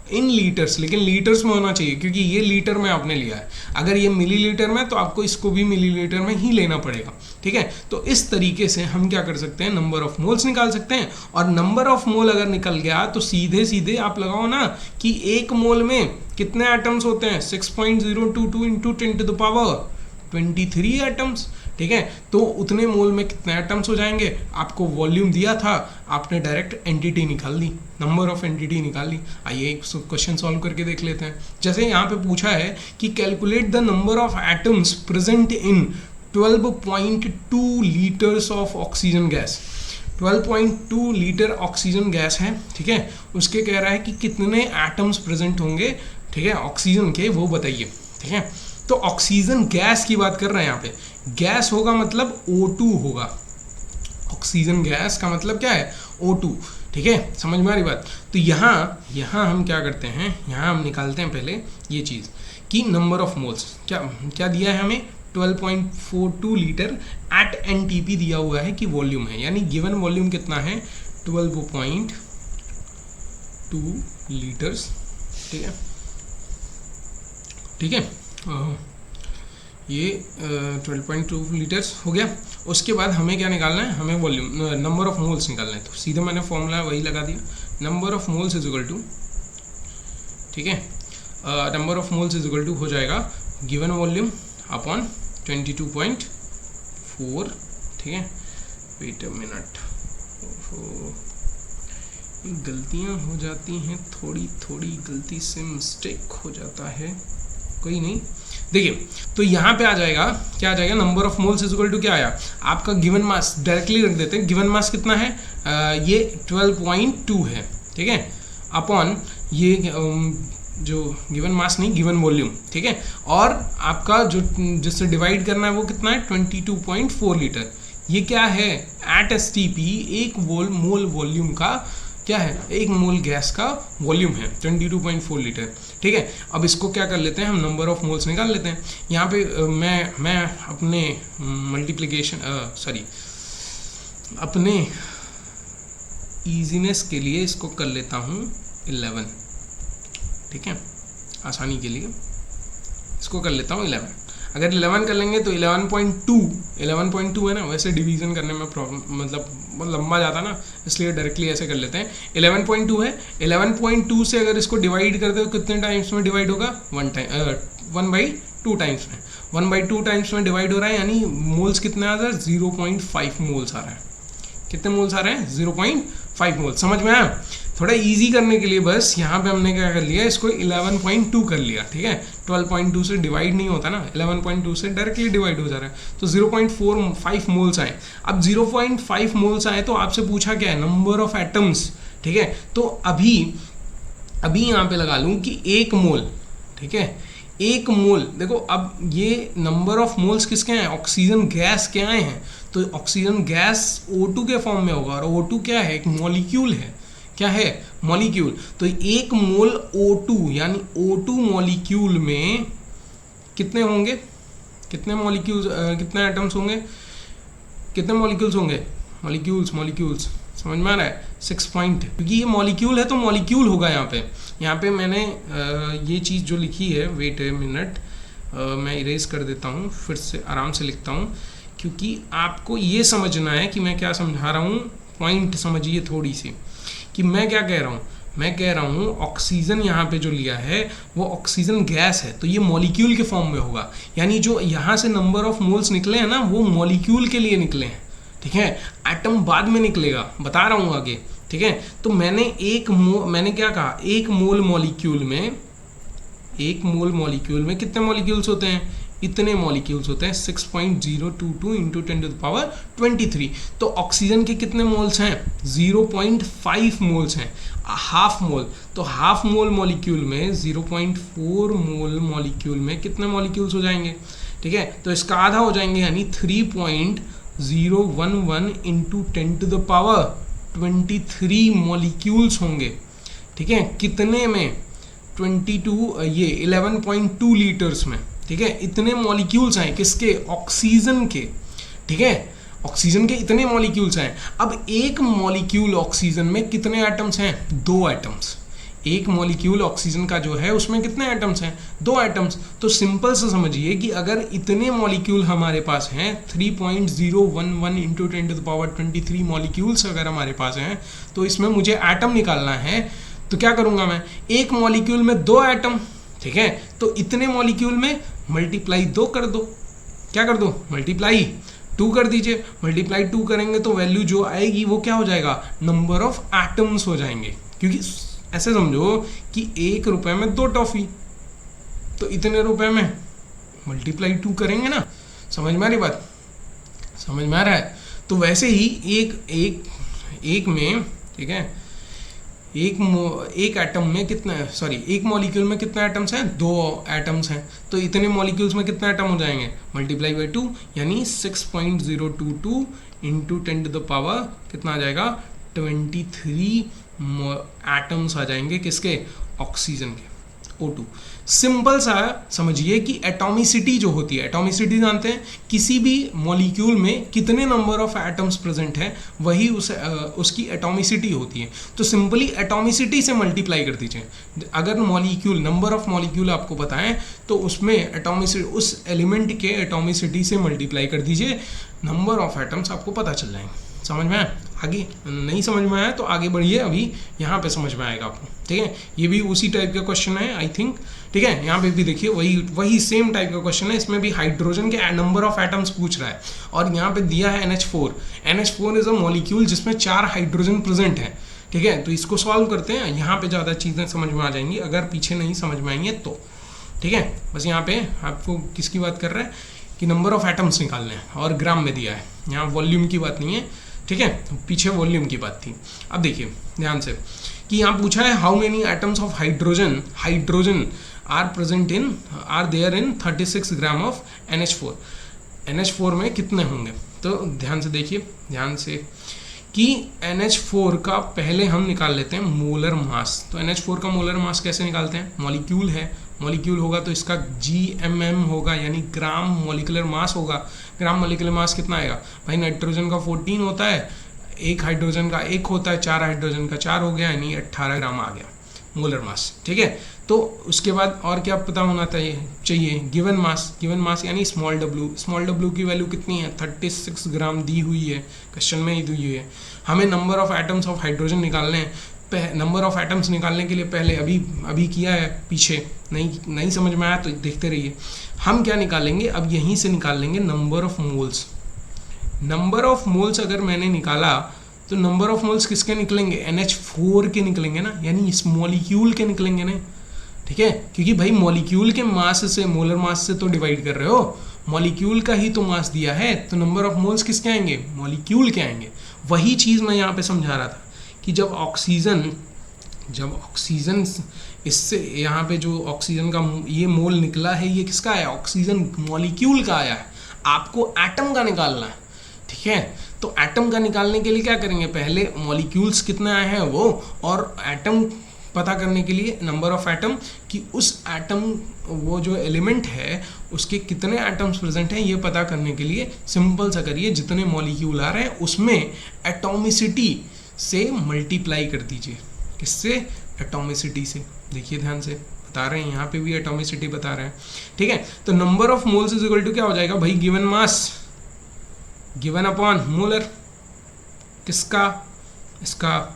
इन लीटर्स, लेकिन लीटर्स में होना चाहिए क्योंकि ये लीटर में आपने लिया है। अगर ये मिलीलीटर में तो आपको इसको भी मिलीलीटर में ही लेना पड़ेगा, ठीक है। तो इस तरीके से हम क्या कर सकते हैं? नंबर ऑफ मोल्स निकाल सकते हैं, और नंबर ऑफ मोल अगर निकल गया तो सीधे सीधे आप लगाओ ना कि 1 मोल में कितने एटम्स होते हैं? 6.022 into 10 to the power 23 atoms, ठीक है। तो उतने मोल में कितने एटम्स हो जाएंगे? आपको वॉल्यूम दिया था, आपने डायरेक्ट एंटिटी निकाल दी, नंबर ऑफ एंटिटी निकाल ली। आइए एक क्वेश्चन सॉल्व करके देख लेते हैं। जैसे यहाँ पे पूछा है कि calculate the number of atoms present in 12.2 litres of oxygen gas. 12.2 litre oxygen gas है, ठीक है, उसके कह रहा है कि कितने एटम्स प्रेजेंट होंगे, ठीक है, ऑक्सीजन के, वो बताइए, ठीक है। तो ऑक्सीजन गैस की बात कर रहे हैं यहाँ पे, गैस होगा मतलब O2 होगा, ऑक्सीजन गैस का मतलब क्या है? O2, ठीक है, समझ में आ रही बात? तो यहाँ हम क्या करते हैं, यहाँ हम निकालते हैं पहले ये चीज़ कि नंबर ऑफ मोल्स क्या दिया है हमें? 12.42 लीटर एट एनटीपी दिया हुआ है कि वॉल्यूम है, यानी गिवन वॉल्यूम कितना है? 12.2 लीटर्स, ठीक है, ठीक है। ये 12.2 लीटर्स हो गया। उसके बाद हमें क्या निकालना है, हमें वॉल्यूम नंबर ऑफ मोल्स निकालना है। तो सीधे मैंने फॉर्मूला वही लगा दिया, number of moles is equal to, ठीक है, number of moles is equal to हो जाएगा गिवन वॉल्यूम अपॉन 22.4, ठीक है। वेट अ मिनट, गलतियां हो जाती हैं, थोड़ी थोड़ी गलती से मिस्टेक हो जाता है, कोई नहीं। देखिए तो यहाँ पे आ जाएगा, क्या आ जाएगा, number of moles is equal to क्या आया आपका गिवन मास, डायरेक्टली रख देते हैं। गिवन मास कितना है, ये 12.2 है, ठीक है, अपॉन ये जो गिवन मास नहीं, गिवन वॉल्यूम, ठीक है। और आपका जो जिससे डिवाइड करना है वो कितना है, 22.4 लीटर। ये क्या है, एट एसटीपी एक मोल वॉल्यूम का क्या है, एक मोल गैस का वॉल्यूम है 22.4 लीटर, ठीक है। अब इसको क्या कर लेते हैं हम, नंबर ऑफ मोल्स निकाल लेते हैं। यहाँ पे मैं अपने मल्टीप्लिकेशन अपने ईजीनेस के लिए इसको कर लेता हूँ 11, ठीक है, आसानी के लिए इसको कर लेता हूँ 11। अगर 11 कर लेंगे तो 11.2 है ना, वैसे डिवीजन करने में प्रॉब्लम मतलब बहुत लंबा जाता ना, इसलिए डायरेक्टली ऐसे कर लेते हैं। 11.2 है, 11.2 से अगर इसको डिवाइड कर दो तो कितने टाइम्स में डिवाइड होगा, 1/2 टाइम्स में, 1/2 टाइम्स में डिवाइड हो रहा है, यानी मोल्स कितने आ रहा है, 0.5 मोल्स आ रहा है। कितने मोल्स आ रहे हैं, 0.5 मोल्स। समझ में आया। थोड़ा इजी करने के लिए बस यहाँ पे हमने क्या कर लिया, इसको 11.2 कर लिया, ठीक है। 12.2 से डिवाइड नहीं होता ना, 11.2 से डायरेक्टली डिवाइड हो जा रहा है, तो 0.45 मोल्स आए। अब 0.5 मोल्स आए तो आपसे पूछा क्या है, नंबर ऑफ एटम्स, ठीक है। तो अभी यहाँ पे लगा लूँ कि 1 मोल, ठीक है, 1 मोल। देखो अब ये नंबर ऑफ मोल्स किसके हैं, ऑक्सीजन गैस के आए हैं, तो ऑक्सीजन गैस O2 के फॉर्म में होगा, और O2 क्या है, एक मॉलिक्यूल है, क्या है, मॉलिक्यूल। तो 1 मोल O2 यानी O2 मॉलिक्यूल में कितने होंगे, कितने मॉलिक्यूल्स, कितने एटम्स होंगे, कितने मॉलिक्यूल्स होंगे, मॉलिक्यूल्स समझ में आ रहा है, 6 पॉइंट, क्योंकि ये मॉलिक्यूल है तो मॉलिक्यूल होगा। यहाँ पे मैंने ये चीज़ जो लिखी है, वेट ए मिनट, मैं इरेज कर देता हूँ, फिर से आराम से लिखता हूँ, क्योंकि आपको ये समझना है कि मैं क्या समझा रहा हूँ। पॉइंट समझिए थोड़ी सी कि मैं क्या कह रहा हूँ। मैं कह रहा हूँ ऑक्सीजन यहाँ पे जो लिया है वो ऑक्सीजन गैस है, तो ये मॉलिक्यूल के फॉर्म में होगा, यानी जो यहाँ से नंबर ऑफ मोल्स निकले हैं ना वो मॉलिक्यूल के लिए निकले हैं, ठीक है। एटम बाद में निकलेगा, बता रहा हूँ आगे, ठीक है। तो मैंने क्या कहा, 1 मोल मॉलिक्यूल में कितने मॉलिक्यूल्स होते हैं, इतने मॉलिक्यूल्स होते हैं, 6.022 इंटू 10⁻23। तो ऑक्सीजन के कितने मोल्स हैं, 0.5 मोल्स हैं, हाफ मोल। तो हाफ मोल मॉलिक्यूल में 0.4 मोल मॉलिक्यूल में कितने मॉलिक्यूल्स हो जाएंगे, ठीक है। तो इसका आधा हो जाएंगे, यानी 3.011 इंटू 10⁻23 मॉलिक्यूल्स होंगे, ठीक है। कितने में, 11.2 लीटर्स में, ठीक है। इतने मॉलिक्यूल्स हैं किसके, ऑक्सीजन के, ठीक है, ऑक्सीजन के इतने मॉलिक्यूल्स हैं। अब एक मॉलिक्यूल ऑक्सीजन में कितने एटम्स हैं, 2 एटम्स। एक मॉलिक्यूल ऑक्सीजन का जो है उसमें कितने एटम्स हैं, 2 एटम्स। तो सिंपल से समझिए कि अगर इतने मॉलिक्यूल हमारे पास हैं, 3.011 इंटू 10⁻23 मॉलिक्यूल्स अगर हमारे पास हैं, तो इसमें मुझे एटम निकालना है। तो क्या करूंगा मैं, एक मॉलिक्यूल में 2 एटम, ठीक है। तो इतने मॉलिक्यूल में मल्टीप्लाई 2 कर दो, क्या कर दो, मल्टीप्लाई 2 कर दीजिए। मल्टीप्लाई 2 करेंगे तो वैल्यू जो आएगी वो क्या हो जाएगा, नंबर ऑफ एटम्स हो जाएंगे। क्योंकि ऐसे समझो कि 1 रुपए में 2 टॉफी, तो इतने रुपए में मल्टीप्लाई 2 करेंगे ना। समझ में आ रही बात, समझ में आ रहा है। तो वैसे ही एक में, ठीक है, एक एटम में कितना, एक मॉलिक्यूल में कितने एटम्स हैं, 2 एटम्स हैं। तो इतने मॉलिक्यूल्स में कितने एटम हो जाएंगे, मल्टीप्लाई बाई 2, यानी 6.022 इंटू 10⁻, कितना आ जाएगा, 23 एटम्स आ जाएंगे, किसके, ऑक्सीजन के। O2। सिंपल सा समझिए कि एटॉमिसिटी जो होती है, एटॉमिसिटी जानते हैं, किसी भी मॉलिक्यूल में कितने नंबर ऑफ एटम्स प्रेजेंट है वही उसकी एटॉमिसिटी होती है। तो सिंपली एटॉमिसिटी से मल्टीप्लाई कर दीजिए। अगर मॉलिक्यूल, नंबर ऑफ मॉलिक्यूल आपको बताएं तो उसमें एटॉमिसिटी, उस एलिमेंट के एटॉमिसिटी से मल्टीप्लाई कर दीजिए, नंबर ऑफ एटम्स आपको पता चल जाएंगे। समझ में आया? आगे नहीं समझ में आया तो आगे बढ़िए, अभी यहाँ पे समझ में आएगा आपको। ठीक है, ये भी उसी टाइप का क्वेश्चन है आई थिंक। ठीक है, यहाँ पे भी देखिए वही सेम टाइप का क्वेश्चन है। इसमें भी हाइड्रोजन के नंबर ऑफ एटम्स पूछ रहा है और यहाँ पे दिया है NH4। NH4 is a molecule जिसमें 4 हाइड्रोजन प्रेजेंट है। ठीक है, तो इसको सॉल्व करते हैं, यहाँ पे ज़्यादा चीज़ें समझ में आ जाएंगी, अगर पीछे नहीं समझ में आएंगे तो। ठीक है, बस यहाँ पे आपको किसकी बात कर रहा है कि नंबर ऑफ एटम्स निकालने हैं और ग्राम में दिया है, यहाँ वॉल्यूम की बात नहीं है। ठीक है, पीछे वॉल्यूम की बात थी। अब देखिए ध्यान से कि यहाँ पूछा है how many atoms of hydrogen are there in 36 gram of NH4। NH4 में कितने होंगे, तो ध्यान से देखिए, ध्यान से कि NH4 का पहले हम निकाल लेते हैं मोलर मास। तो NH4 का मोलर मास कैसे निकालते हैं, मॉलिक्यूल है, मॉलिक्यूल होगा तो इसका GMM होगा, यानी ग्राम मॉलिकुलर मास होगा। ग्राम मॉलिकुलर मास कितना आएगा भाई, नाइट्रोजन का 14 होता है, एक हाइड्रोजन का 1 होता है, 4 हाइड्रोजन का 4 हो गया, यानी 18 ग्राम आ गया मोलर मास। ठीक है, तो उसके बाद और क्या पता होना चाहिए, गिवन मास यानी स्मॉल डब्ल्यू की वैल्यू कितनी है, 36 ग्राम दी हुई है, क्वेश्चन में ही दी हुई है। हमें number of atoms of hydrogen निकालने हैं। नंबर ऑफ एटम्स निकालने के लिए पहले अभी किया है, पीछे नहीं समझ में आया तो देखते रहिए। हम क्या निकालेंगे, अब यहीं से निकाल लेंगे number of moles. Number of moles अगर मैंने निकाला तो नंबर ऑफ मोल्स किसके निकलेंगे, NH4 के निकलेंगे ना, यानी इस मॉलिक्यूल के निकलेंगे ना। ठीक है, क्योंकि भाई मॉलिक्यूल के मास से, मोलर मास से तो डिवाइड कर रहे हो, मॉलिक्यूल का ही तो मास दिया है, तो नंबर ऑफ मोल्स किसके आएंगे, मॉलिक्यूल के आएंगे। वही चीज़ मैं यहाँ पे समझा रहा था कि जब ऑक्सीजन इससे यहाँ पे जो ऑक्सीजन का ये मोल निकला है, ये किसका है, ऑक्सीजन मॉलिक्यूल का आया है। आपको एटम का निकालना है। ठीक है, तो एटम का निकालने के लिए क्या करेंगे, पहले मॉलिक्यूल्स कितने आए हैं वो, और एटम पता करने के लिए नंबर ऑफ एटम कि उस एटम, वो जो एलिमेंट है उसके कितने एटम्स प्रेजेंट हैं, ये पता करने के लिए सिंपल सा करिए, जितने मॉलिक्यूल आ रहे हैं उसमें एटॉमिसिटी से मल्टीप्लाई कर दीजिए। किससे, एटॉमिसिटी से। देखिए ध्यान से बता रहे हैं, यहाँ पे भी एटॉमिसिटी बता रहे हैं। ठीक है, तो number of moles is equal to क्या हो जाएगा भाई, given mass given upon molar, किसका, इसका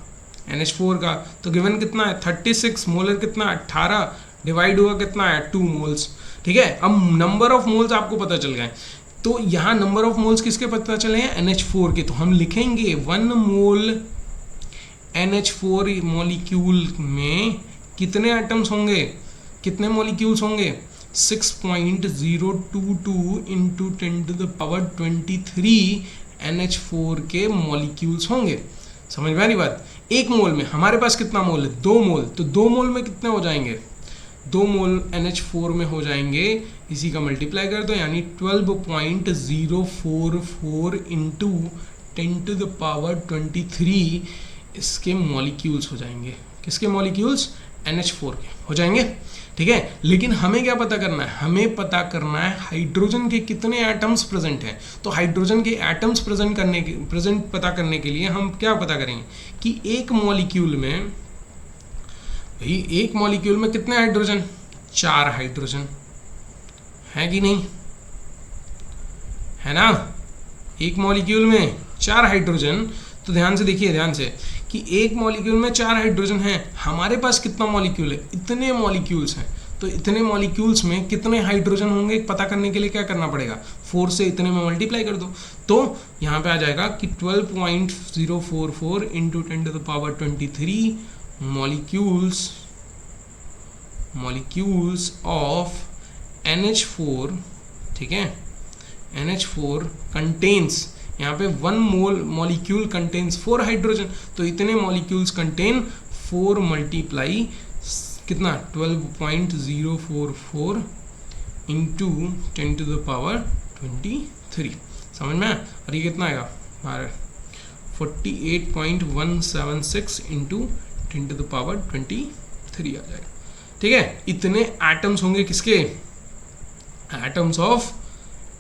NH4 का। तो गिवन कितना है 36, मोलर कितना 18, डिवाइड हुआ कितना है 2 मोल्स। ठीक है, अब नंबर ऑफ मोल्स आपको पता चल गए। तो यहाँ नंबर ऑफ मोल्स किसके पता चले हैं, NH4 के। तो हम लिखेंगे 1 मोल NH4 मॉलिक्यूल में कितने एटम्स होंगे, कितने मॉलिक्यूल्स होंगे, 6.022 इंटू 10⁻23 NH4 के मॉलिक्यूल्स होंगे। समझ में आ रही बात। एक मोल में हमारे पास कितना मोल है, 2 मोल, तो 2 मोल में कितने हो जाएंगे, 2 मोल NH4 में हो जाएंगे, इसी का मल्टीप्लाई कर दो, यानी 12.044 इंटू 10⁻23 इसके मॉलिक्यूल्स हो जाएंगे। किसके मॉलिक्यूल्स, NH4 के हो जाएंगे। ठीक है, लेकिन हमें क्या पता करना है, हमें पता करना है हाइड्रोजन के कितने एटम्स प्रेजेंट हैं। तो हाइड्रोजन के एटम्स प्रेजेंट पता करने के लिए हम क्या पता करेंगे कि एक मॉलिक्यूल में कितने हाइड्रोजन, 4 हाइड्रोजन है कि नहीं, है ना। एक मॉलिक्यूल में 4 हाइड्रोजन, तो ध्यान से देखिए, ध्यान से कि एक मॉलिक्यूल में 4 हाइड्रोजन हैं। हमारे पास कितना मॉलिक्यूल है, इतने मॉलिक्यूल्स हैं। तो इतने मॉलिक्यूल्स में कितने हाइड्रोजन होंगे पता करने के लिए क्या करना पड़ेगा, 4 से इतने में मल्टीप्लाई कर दो। तो यहाँ पे आ जाएगा कि 12.044 इंटू 10⁻23 मॉलिक्यूल्स ऑफ NH4। ठीक है, NH4 कंटेन्स, यहाँ पे 1 मोल मॉलिक्यूल कंटेन्स 4 हाइड्रोजन, तो इतने मॉलिक्यूल्स कंटेन 4 मल्टीप्लाई कितना 12.044 इंटू 10⁻23। समझ में, और ये कितना आएगा हमारा 48.176 इंटू 10⁻23 आ जाएगा। ठीक है, इतने एटम्स होंगे किसके, atoms of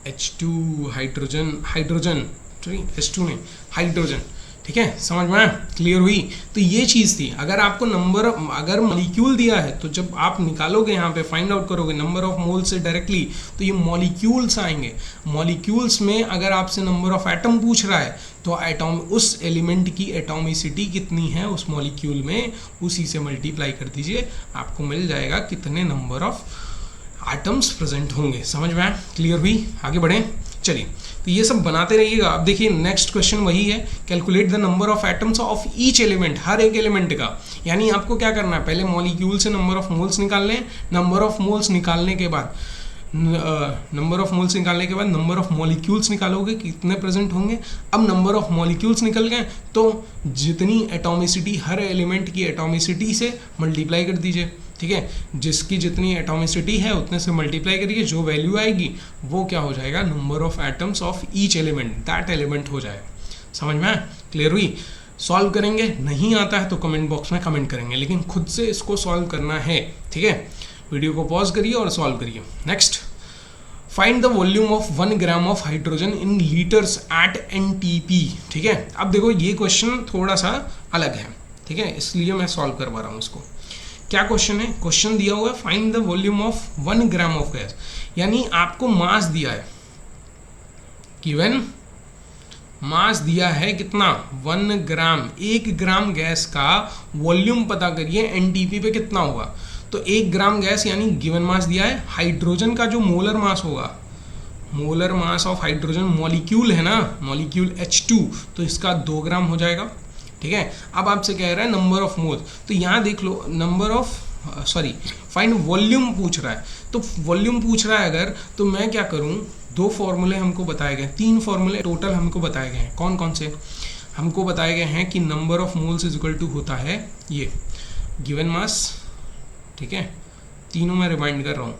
H2 hydrogen sorry H2 नहीं, हाइड्रोजन। ठीक है, समझ में क्लियर हुई। तो ये चीज़ थी। अगर आपको नंबर, अगर मॉलिक्यूल दिया है तो जब आप निकालोगे यहाँ पे फाइंड आउट करोगे नंबर ऑफ मोल से डायरेक्टली, तो ये मॉलिक्यूल्स आएंगे। मॉलिक्यूल्स में अगर आपसे नंबर ऑफ एटम पूछ रहा है तो एटॉम, उस एलिमेंट की एटॉमिसिटी कितनी है उस मॉलिक्यूल में, उसी से मल्टीप्लाई कर दीजिए, आपको मिल जाएगा कितने नंबर ऑफ एटम्स प्रेजेंट होंगे। समझ में क्लियर हुई। आगे बढ़ें, चलिए। तो ये सब बनाते रहिएगा। अब देखिए नेक्स्ट क्वेश्चन वही है, calculate the number of atoms of each element, हर एक एलिमेंट का। यानी आपको क्या करना है, पहले मॉलिक्यूल से नंबर ऑफ मोल्स निकाल लें, नंबर ऑफ मोल्स निकालने के बाद नंबर ऑफ मॉलिक्यूल्स निकालोगे कितने प्रेजेंट होंगे। अब नंबर ऑफ मॉलिक्यूल्स निकल गए तो जितनी एटॉमिसिटी, हर एलिमेंट की एटॉमिसिटी से मल्टीप्लाई कर दीजिए। ठीक है, जिसकी जितनी एटॉमिसिटी है उतने से मल्टीप्लाई करिए, जो वैल्यू आएगी वो क्या हो जाएगा, number of atoms of each element, that element हो जाएगा। समझ में क्लियर हुई। सॉल्व करेंगे, नहीं आता है तो कमेंट बॉक्स में कमेंट करेंगे, लेकिन खुद से इसको सॉल्व करना है। ठीक है, वीडियो को पॉज करिए और सॉल्व करिए। Next, find the volume of 1 gram of hydrogen in litres at NTP। ठीक है, अब देखो ये क्वेश्चन थोड़ा सा अलग है। ठीक है, इसलिए मैं सॉल्व करवा रहा हूँ इसको। क्या क्वेश्चन है, क्वेश्चन दिया हुआ है find the volume of 1 gram of gas, यानी आपको मास दिया है, गिवन मास दिया है कितना, 1 ग्राम। 1 ग्राम गैस का वॉल्यूम पता करिए NTP पे कितना होगा। तो 1 ग्राम गैस यानी गिवन मास दिया है। हाइड्रोजन का जो मोलर मास होगा, molar mass of hydrogen, molecule है ना, मॉलिक्यूल H2, तो इसका 2 ग्राम हो जाएगा। ठीक है, अब आपसे कह रहा है नंबर ऑफ मोल, तो यहाँ देख लो नंबर ऑफ फाइंड वॉल्यूम पूछ रहा है। तो वॉल्यूम पूछ रहा है अगर, तो मैं क्या करूँ, 2 फॉर्मूले हमको बताए गए, 3 फॉर्मूले टोटल हमको बताए गए हैं। कौन कौन से हमको बताए गए हैं कि number of moles is equal to होता है ये गिवन मास। ठीक है, तीनों मैं रिमाइंड कर रहा हूँ,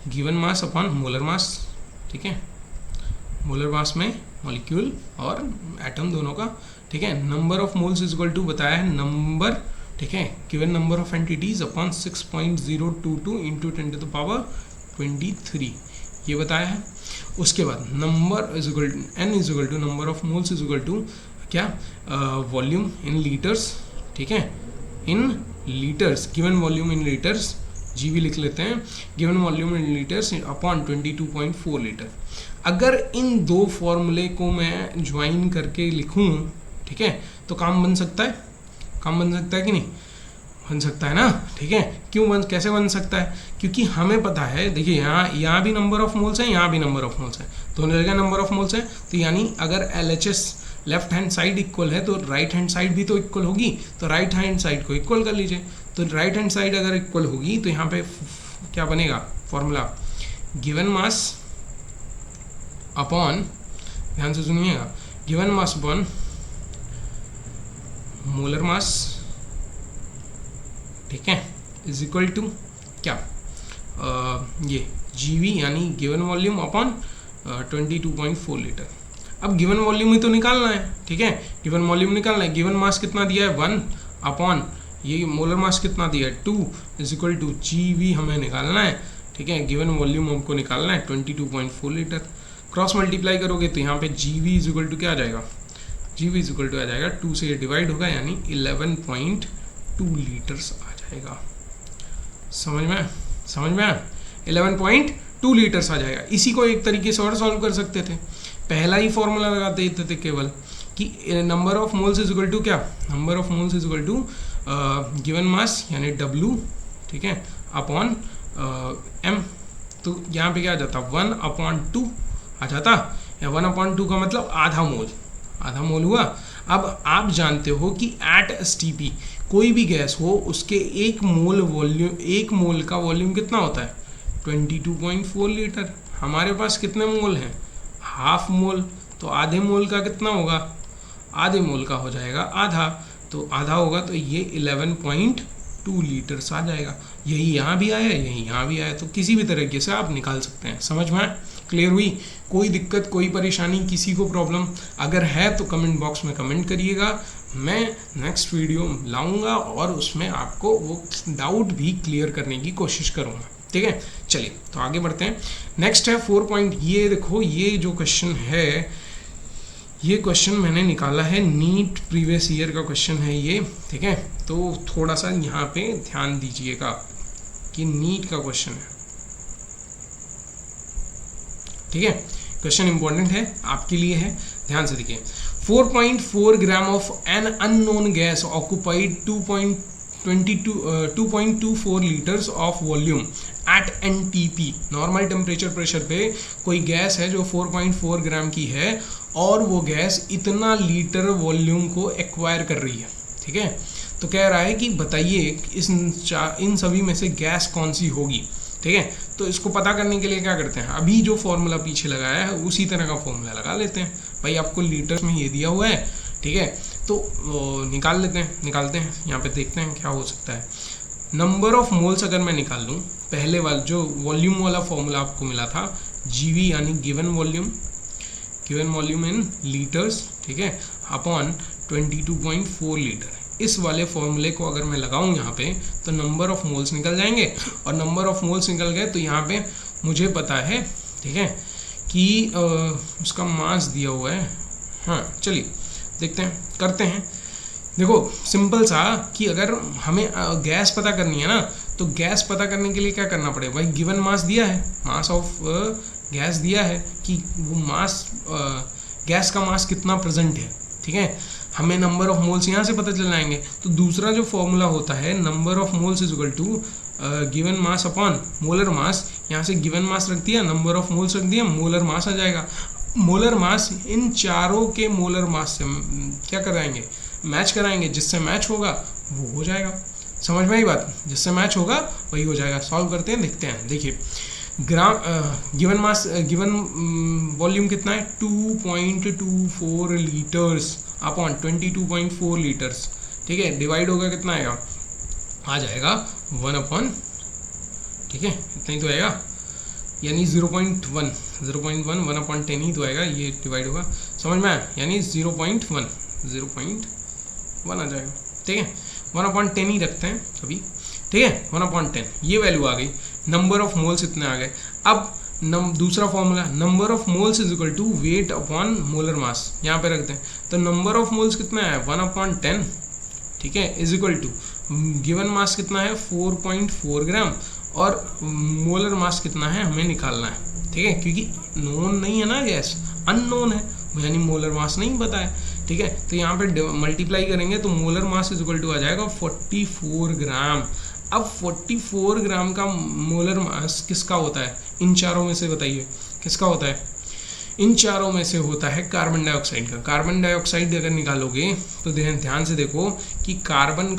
गिवन मास अपॉन मोलर मास। ठीक है, मोलर मास में मॉलिक्यूल और एटम दोनों का। ठीक है, number of moles is equal to बताया है नंबर, ठीक है, given number of entities upon 6.022 into 10 to the power 23, ये बताया है। उसके बाद number is equal to n is equal to number of moles is equal to क्या, वॉल्यूम इन लीटर्स। ठीक है, in litres, given volume in litres, GV लिख लेते हैं, given volume in litres upon 22.4 litre. अगर इन 2 फॉर्मूले को मैं ज्वाइन करके लिखूं, ठीक है, तो काम बन सकता है, काम बन सकता है कि नहीं, बन सकता है ना। ठीक है, क्यों कैसे बन सकता है, क्योंकि हमें पता है, देखिए यहाँ भी नंबर ऑफ मोल्स है, यहाँ भी नंबर ऑफ मोल्स है, दोनों जगह नंबर ऑफ मोल्स है। तो यानी अगर LHS left hand side equal है तो राइट हैंड साइड भी तो इक्वल होगी, तो राइट हैंड साइड को इक्वल कर लीजिए। तो राइट हैंड साइड अगर इक्वल होगी तो यहाँ पे क्या बनेगा फॉर्मूला, गिवन मास अपॉन, ध्यान से सुनिएगा, गिवन मास अपॉन मोलर मास, ठीक है, इज इक्वल टू क्या, ये GV यानी गिवन वॉल्यूम अपॉन 22.4 लीटर। अब गिवन वॉल्यूम ही तो निकालना है। ठीक है, गिवन वॉल्यूम निकालना है। गिवन मास कितना दिया है 1 अपॉन ये मोलर मास कितना दिया है 2 इज इक्वल टू GV हमें निकालना है। ठीक है, गिवन वॉल्यूम हमको निकालना है 22.4 लीटर। क्रॉस मल्टीप्लाई करोगे तो यहाँ पे GV इज इक्वल टू क्या आ जाएगा, GV इज इक्वल टू आ जाएगा 2 से ये डिवाइड होगा यानी 11.2 लीटर्स आ जाएगा। समझ में 11.2 लीटर्स आ जाएगा। इसी को एक तरीके से और सॉल्व कर सकते थे, पहला ही फॉर्मूला लगा देते थे केवल कि number of moles is equal to क्या, number of moles is equal to given mass यानी W, ठीक है, अपॉन M। तो यहाँ पे क्या आ जाता 1/2 आ जाता, या 1/2 का मतलब आधा मोल हुआ। अब आप जानते हो कि एट STP कोई भी गैस हो उसके 1 मोल का वॉल्यूम कितना होता है 22.4 लीटर। हमारे पास कितने मोल हैं, हाफ मोल, तो आधे मोल का कितना होगा, आधे मोल का हो जाएगा आधा, तो आधा होगा तो ये 11.2 2 लीटर्स आ जाएगा। यही यहाँ भी आया, यही यहाँ भी आया, तो किसी भी तरीके से आप निकाल सकते हैं। समझ में क्लियर हुई? कोई दिक्कत, कोई परेशानी, किसी को प्रॉब्लम अगर है तो कमेंट बॉक्स में कमेंट करिएगा। मैं नेक्स्ट वीडियो लाऊंगा और उसमें आपको वो डाउट भी क्लियर करने की कोशिश करूँगा। ठीक है, चलिए तो आगे बढ़ते हैं। नेक्स्ट है 4 पॉइंट। ये देखो, ये जो क्वेश्चन है, ये क्वेश्चन मैंने निकाला है, नीट प्रीवियस ईयर का क्वेश्चन है ये। ठीक है, तो थोड़ा सा यहाँ पे ध्यान दीजिएगा कि नीट का क्वेश्चन है। ठीक है, क्वेश्चन इंपॉर्टेंट है, आपके लिए है, ध्यान से देखिए। 4.4 gram of an unknown gas occupied 2.24 litres of volume at NTP। Normal temperature pressure पे कोई गैस है जो 4.4 ग्राम की है और वो गैस इतना लीटर वॉल्यूम को एक्वायर कर रही है। ठीक है, तो कह रहा है कि बताइए इन सभी में से गैस कौन सी होगी। ठीक है, तो इसको पता करने के लिए क्या करते हैं, अभी जो फॉर्मूला पीछे लगाया है उसी तरह का फॉर्मूला लगा लेते हैं। भाई आपको लीटर्स में ये दिया हुआ है, ठीक है, तो निकाल लेते हैं, निकालते हैं, यहाँ पे देखते हैं क्या हो सकता है। नंबर ऑफ मोल्स अगर मैं निकाल लूँ, पहले वाला जो वॉल्यूम वाला फॉर्मूला आपको मिला था, GV यानी गिवन वॉल्यूम इन लीटर्स, ठीक है, अपॉन 22.4 लीटर। इस वाले फॉर्मूले को अगर मैं लगाऊं यहाँ पे तो नंबर ऑफ मोल्स निकल जाएंगे, और नंबर ऑफ मोल्स निकल गए तो यहाँ पे मुझे पता है, ठीक है, कि उसका मास दिया हुआ है। हाँ चलिए देखते हैं, करते हैं। देखो सिंपल सा कि अगर हमें गैस पता करनी है ना, तो गैस पता करने के लिए क्या करना पड़ेगा, भाई गिवन मास दिया है, मास ऑफ गैस दिया है कि वो मास गैस का मास कितना प्रेजेंट है। ठीक है, हमें नंबर ऑफ मोल्स यहाँ से पता चल जाएंगे। तो दूसरा जो फॉर्मूला होता है, number of moles is equal to given mass upon molar mass. यहाँ से गिवन मास रख दिया, नंबर ऑफ मोल्स रख दिया, मोलर मास आ जाएगा। मोलर मास इन चारों के मोलर मास से क्या कराएंगे, मैच कराएंगे, जिससे मैच होगा वो हो जाएगा। समझ में आई बात, जिससे मैच होगा वही हो जाएगा। सॉल्व करते हैं, देखते हैं। देखिए गिवन मास, गिवन वॉल्यूम कितना है, 2.24 लीटर्स अपॉन 22.4 लीटर्स। ठीक है, डिवाइड होगा कितना आएगा, आ जाएगा 1 अपॉन, ठीक है, इतना ही तो आएगा, यानी 0.1 1 अपॉन 10 ही तो आएगा, ये डिवाइड होगा। समझ में आया, यानी 0.1 आ जाएगा। ठीक है, 1 अपॉन 10 ही रखते हैं कभी। ठीक है, 1 अपॉन 10 ये वैल्यू आ गई। नंबर ऑफ मोल्स इतने आ गए। अब दूसरा formula, number of moles is equal to weight upon molar mass, यहाँ पे रखते हैं। तो नंबर ऑफ मोल्स कितना है, 1 अपॉन 10, ठीक है, is equal to given mass कितना है 4.4 ग्राम, और मोलर मास कितना है हमें निकालना है। ठीक है, क्योंकि नोन नहीं है ना गैस, अननोन है, यानी मोलर मास नहीं पता है। ठीक है, तो यहाँ पे मल्टीप्लाई करेंगे तो molar mass is equal to आ जाएगा 44 ग्राम। अब 44 ग्राम का मोलर मास किसका होता है, इन चारों में से बताइए किसका होता है। इन चारों में से होता है कार्बन डाइऑक्साइड का। कार्बन डाइऑक्साइड अगर निकालोगे तो ध्यान से देखो कि कार्बन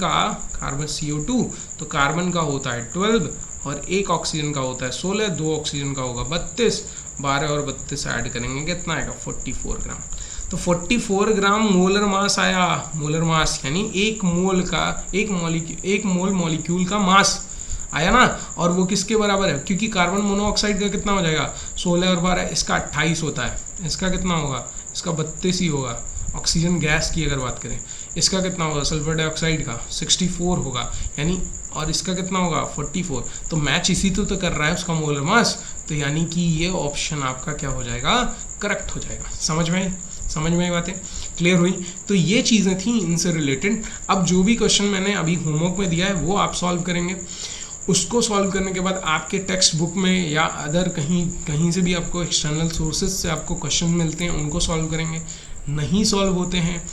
CO2, तो कार्बन का होता है 12 और एक ऑक्सीजन का होता है 16, 2 ऑक्सीजन का होगा 32, 12 और 32 ऐड करेंगे कितना आएगा 44 ग्राम। तो 44 ग्राम मोलर मास आया। मोलर मास यानी एक मोल मॉलिक्यूल का मास आया ना, और वो किसके बराबर है, क्योंकि कार्बन मोनोऑक्साइड का कितना हो जाएगा 16 और 12, इसका 28 होता है, इसका कितना होगा, इसका 32 ही होगा। ऑक्सीजन गैस की अगर बात करें, इसका कितना होगा, सल्फर डाइऑक्साइड का 64 होगा, यानी, और इसका कितना होगा 44। तो मैच इसी तो कर रहा है उसका मोलर मास, तो यानी कि ये ऑप्शन आपका क्या हो जाएगा, करेक्ट हो जाएगा। समझ में बातें क्लियर हुई। तो ये चीज़ें थी इनसे रिलेटेड। अब जो भी क्वेश्चन मैंने अभी होमवर्क में दिया है वो आप सॉल्व करेंगे। उसको सॉल्व करने के बाद आपके टेक्स्ट बुक में या अदर कहीं से भी आपको एक्सटर्नल सोर्सेज से आपको क्वेश्चन मिलते हैं, उनको सॉल्व करेंगे। नहीं सॉल्व होते हैं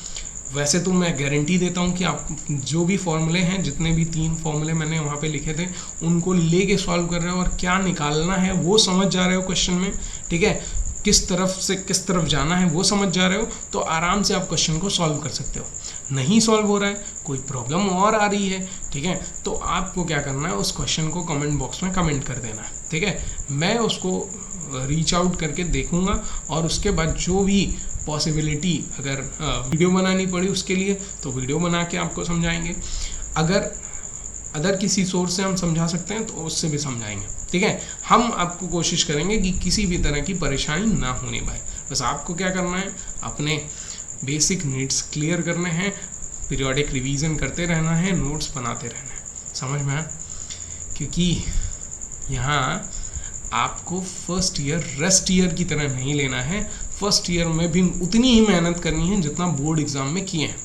वैसे तो मैं गारंटी देता हूँ कि आप जो भी फॉर्मूले हैं, जितने भी 3 फॉर्मूले मैंने वहाँ पे लिखे थे, उनको लेके सॉल्व कर रहे हो और क्या निकालना है वो समझ जा रहे हो क्वेश्चन में। ठीक है, किस तरफ से किस तरफ जाना है वो समझ जा रहे हो, तो आराम से आप क्वेश्चन को सॉल्व कर सकते हो। नहीं सॉल्व हो रहा है, कोई प्रॉब्लम और आ रही है, ठीक है, तो आपको क्या करना है, उस क्वेश्चन को कमेंट बॉक्स में कमेंट कर देना है। ठीक है, मैं उसको रीच आउट करके देखूंगा, और उसके बाद जो भी पॉसिबिलिटी, अगर वीडियो बनानी पड़ी उसके लिए तो वीडियो बना के आपको समझाएंगे। अगर अदर किसी सोर्स से हम समझा सकते हैं तो उससे भी समझाएंगे, ठीक है। हम आपको कोशिश करेंगे कि किसी भी तरह की परेशानी ना होने पाए। बस आपको क्या करना है, अपने बेसिक नीड्स क्लियर करने हैं, पीरियोडिक रिवीजन करते रहना है, नोट्स बनाते रहना है। समझ में आया? क्योंकि यहाँ आपको फर्स्ट ईयर रेस्ट ईयर की तरह नहीं लेना है। फर्स्ट ईयर में भी उतनी ही मेहनत करनी है जितना बोर्ड एग्ज़ाम में किए हैं,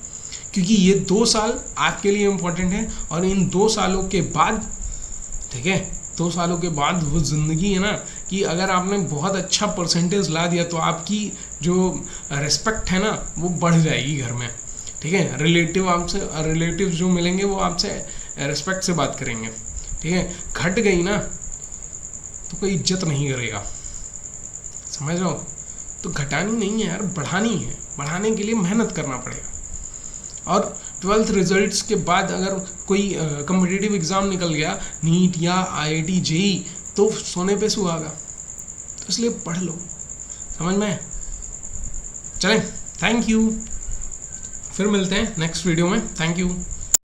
क्योंकि ये 2 साल आपके लिए इम्पोर्टेंट है। और इन 2 सालों के बाद, ठीक है, 2 सालों के बाद वो ज़िंदगी है ना, कि अगर आपने बहुत अच्छा परसेंटेज ला दिया तो आपकी जो रिस्पेक्ट है ना वो बढ़ जाएगी घर में, ठीक है। रिलेटिव जो मिलेंगे वो आपसे रिस्पेक्ट से बात करेंगे, ठीक है। घट गई ना तो कोई इज्जत नहीं करेगा, समझ रहे हो? तो घटानी नहीं है यार, बढ़ानी है। बढ़ाने के लिए मेहनत करना पड़ेगा। और 12th रिजल्ट्स के बाद अगर कोई कॉम्पिटिटिव एग्ज़ाम निकल गया, नीट या IIT JEE, तो सोने पे सुहागा। तो इसलिए पढ़ लो, समझ में? चलें, थैंक यू। फिर मिलते हैं नेक्स्ट वीडियो में। Thank you.